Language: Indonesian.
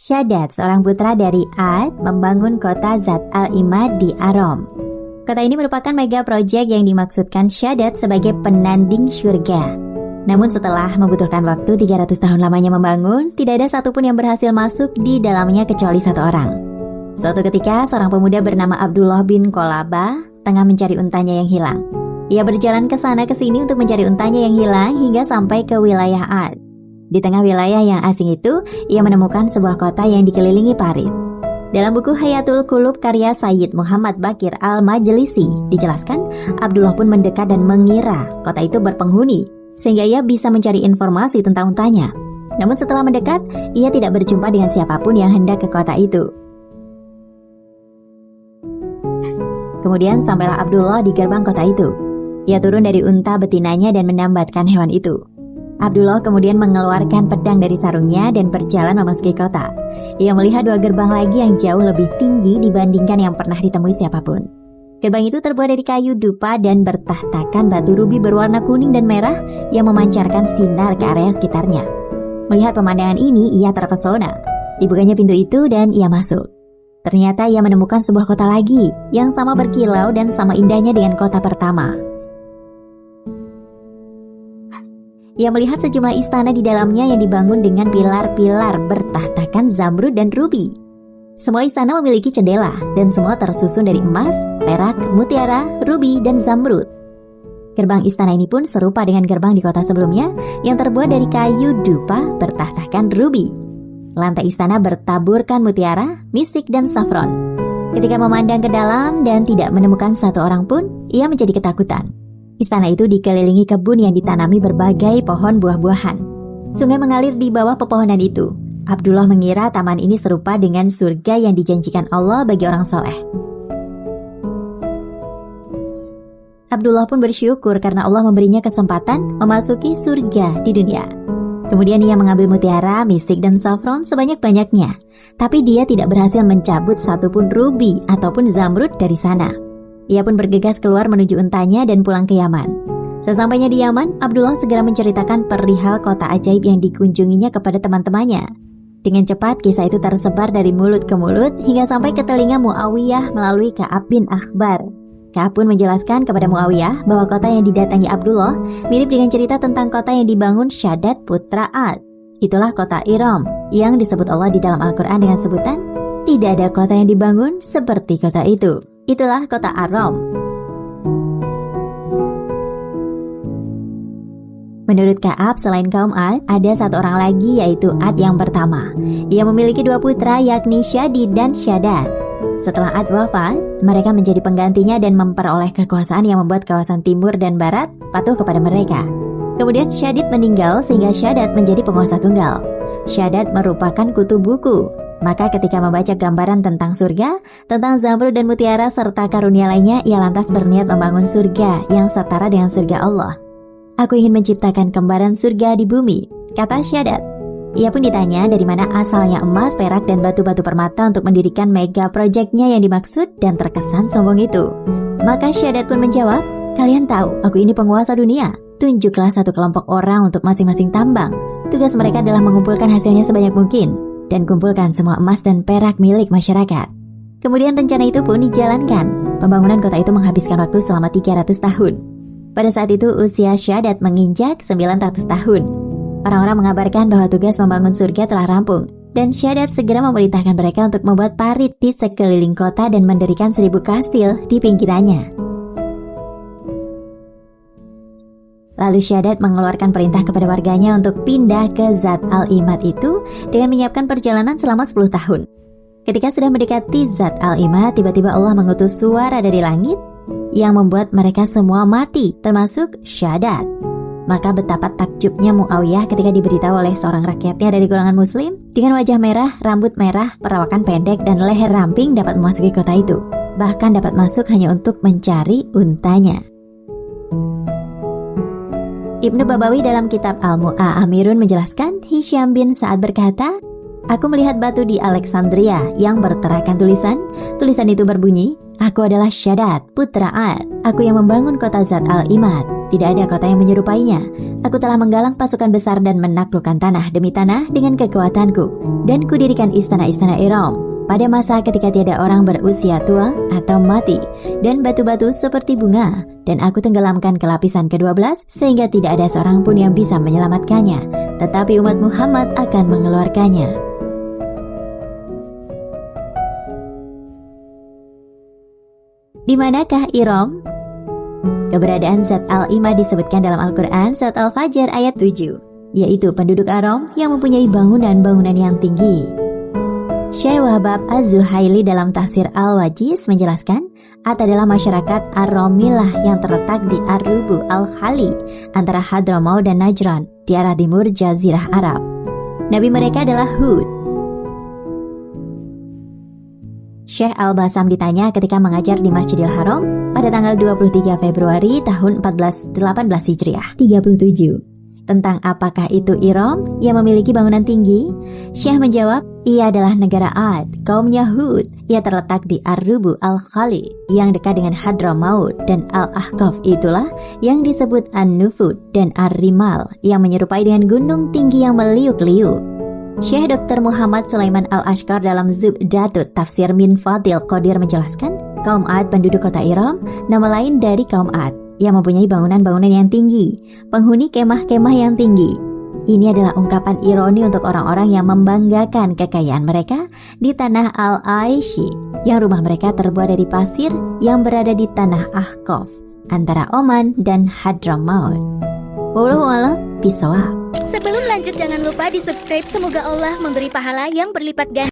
Shaddad, seorang putra dari Ad, membangun kota Zat al-Imad di Aram. Kota ini merupakan mega project yang dimaksudkan Shaddad sebagai penanding syurga. Namun setelah membutuhkan waktu 300 tahun lamanya membangun, tidak ada satupun yang berhasil masuk di dalamnya kecuali satu orang. Suatu ketika, seorang pemuda bernama Abdullah bin Qolaba tengah mencari untanya yang hilang. Ia berjalan ke sana ke sini untuk mencari untanya yang hilang hingga sampai ke wilayah Ad. Di tengah wilayah yang asing itu, ia menemukan sebuah kota yang dikelilingi parit. Dalam buku Hayatul Qulub karya Sayyid Muhammad Baqir al-Majlisi, dijelaskan Abdullah pun mendekat dan mengira kota itu berpenghuni, sehingga ia bisa mencari informasi tentang untanya. Namun setelah mendekat, ia tidak berjumpa dengan siapapun yang hendak ke kota itu. Kemudian sampailah Abdullah di gerbang kota itu. Ia turun dari unta betinanya dan menambatkan hewan itu. Abdullah kemudian mengeluarkan pedang dari sarungnya dan berjalan memasuki kota. Ia melihat dua gerbang lagi yang jauh lebih tinggi dibandingkan yang pernah ditemui siapapun. Gerbang itu terbuat dari kayu dupa dan bertahtakan batu rubi berwarna kuning dan merah yang memancarkan sinar ke area sekitarnya. Melihat pemandangan ini, ia terpesona. Dibukanya pintu itu dan ia masuk. Ternyata ia menemukan sebuah kota lagi yang sama berkilau dan sama indahnya dengan kota pertama. Ia melihat sejumlah istana di dalamnya yang dibangun dengan pilar-pilar bertahtakan zamrud dan rubi. Semua istana memiliki jendela dan semua tersusun dari emas, perak, mutiara, rubi, dan zamrud. Gerbang istana ini pun serupa dengan gerbang di kota sebelumnya yang terbuat dari kayu dupa bertahtakan rubi. Lantai istana bertaburkan mutiara, mistik, dan safron. Ketika memandang ke dalam dan tidak menemukan satu orang pun, ia menjadi ketakutan. Istana itu dikelilingi kebun yang ditanami berbagai pohon buah-buahan. Sungai mengalir di bawah pepohonan itu. Abdullah mengira taman ini serupa dengan surga yang dijanjikan Allah bagi orang soleh. Abdullah pun bersyukur karena Allah memberinya kesempatan memasuki surga di dunia. Kemudian ia mengambil mutiara, mistik, dan safron sebanyak-banyaknya. Tapi dia tidak berhasil mencabut satupun rubi ataupun zamrud dari sana. Ia pun bergegas keluar menuju untanya dan pulang ke Yaman. Sesampainya di Yaman, Abdullah segera menceritakan perihal kota ajaib yang dikunjunginya kepada teman-temannya. Dengan cepat, kisah itu tersebar dari mulut ke mulut hingga sampai ke telinga Muawiyah melalui Ka'ab bin Akhbar. Ka'ab pun menjelaskan kepada Muawiyah bahwa kota yang didatangi Abdullah mirip dengan cerita tentang kota yang dibangun Shaddad putra Ad. Itulah kota Iram yang disebut Allah di dalam Al-Quran dengan sebutan, tidak ada kota yang dibangun seperti kota itu. Itulah kota Aram. Menurut Ka'ab, selain kaum Ad, ada satu orang lagi yaitu Ad yang pertama. Ia memiliki dua putra yakni Shaddad dan Shaddad. Setelah Ad wafat, mereka menjadi penggantinya dan memperoleh kekuasaan yang membuat kawasan timur dan barat patuh kepada mereka. Kemudian Shaddad meninggal sehingga Shaddad menjadi penguasa tunggal. Shaddad merupakan kutu buku. Maka ketika membaca gambaran tentang surga, tentang zamrud dan mutiara serta karunia lainnya, ia lantas berniat membangun surga yang setara dengan surga Allah. Aku ingin menciptakan kembaran surga di bumi, kata Shaddad. Ia pun ditanya dari mana asalnya emas, perak, dan batu-batu permata untuk mendirikan mega proyeknya yang dimaksud dan terkesan sombong itu. Maka Shaddad pun menjawab, kalian tahu aku ini penguasa dunia. Tunjuklah satu kelompok orang untuk masing-masing tambang. Tugas mereka adalah mengumpulkan hasilnya sebanyak mungkin dan kumpulkan semua emas dan perak milik masyarakat. Kemudian rencana itu pun dijalankan. Pembangunan kota itu menghabiskan waktu selama 300 tahun. Pada saat itu usia Shaddad menginjak 900 tahun. Orang-orang mengabarkan bahwa tugas membangun surga telah rampung, dan Shaddad segera memerintahkan mereka untuk membuat parit di sekeliling kota dan mendirikan 1000 kastil di pinggirannya. Lalu Shaddad mengeluarkan perintah kepada warganya untuk pindah ke Zat al-Imad itu dengan menyiapkan perjalanan selama 10 tahun. Ketika sudah mendekati Zat al-Imad, tiba-tiba Allah mengutus suara dari langit yang membuat mereka semua mati, termasuk Shaddad. Maka betapa takjubnya Muawiyah ketika diberitahu oleh seorang rakyatnya dari golongan muslim dengan wajah merah, rambut merah, perawakan pendek, dan leher ramping dapat memasuki kota itu. Bahkan dapat masuk hanya untuk mencari untanya. Ibnu Babawi dalam kitab Al-Mu'amirun menjelaskan, Hisham bin Sa'ad berkata, aku melihat batu di Alexandria yang berterakan tulisan. Tulisan itu berbunyi, aku adalah Shaddad, putra Ad. Aku yang membangun kota Zat al-Imad. Tidak ada kota yang menyerupainya. Aku telah menggalang pasukan besar dan menaklukkan tanah demi tanah dengan kekuatanku. Dan kudirikan istana-istana Iram pada masa ketika tiada orang berusia tua atau mati, dan batu-batu seperti bunga. Dan aku tenggelamkan ke lapisan ke-12 sehingga tidak ada seorang pun yang bisa menyelamatkannya. Tetapi umat Muhammad akan mengeluarkannya. Di manakah Iram? Keberadaan Zat Al-Imah disebutkan dalam Al-Quran surat Al-Fajr ayat 7, yaitu penduduk Aram yang mempunyai bangunan-bangunan yang tinggi. Syekh Wahbab Az-Zuhaili dalam tafsir Al-Wajiz menjelaskan, Ad adalah masyarakat Ar-Ramilah yang terletak di Ar-Rubu Al-Khali antara Hadramaut dan Najran di arah timur Jazirah Arab. Nabi mereka adalah Hud. Syekh Al-Basam ditanya ketika mengajar di Masjidil Haram pada tanggal 23 Februari tahun 1418 Hijriah 37 tentang apakah itu Iram yang memiliki bangunan tinggi. Syekh menjawab, ia adalah negara Ad, kaumnya Hud. Ia terletak di Ar-Rubu Al-Khali yang dekat dengan Hadramaut, dan Al-Ahqaf itulah yang disebut An-Nufud dan Ar-Rimal yang menyerupai dengan gunung tinggi yang meliuk-liuk. Syekh Dr. Muhammad Sulaiman Al-Ashqar dalam Zubdatut Tafsir Min Fadil Qadir menjelaskan, kaum Ad penduduk kota Iram, nama lain dari kaum Ad yang mempunyai bangunan-bangunan yang tinggi, penghuni kemah-kemah yang tinggi. Ini adalah ungkapan ironi untuk orang-orang yang membanggakan kekayaan mereka di tanah Al-Aishi, yang rumah mereka terbuat dari pasir yang berada di tanah Ahqaf antara Oman dan Hadramaut. Wallahu a'lam bishawab. Sebelum lanjut jangan lupa di subscribe, semoga Allah memberi pahala yang berlipat ganda.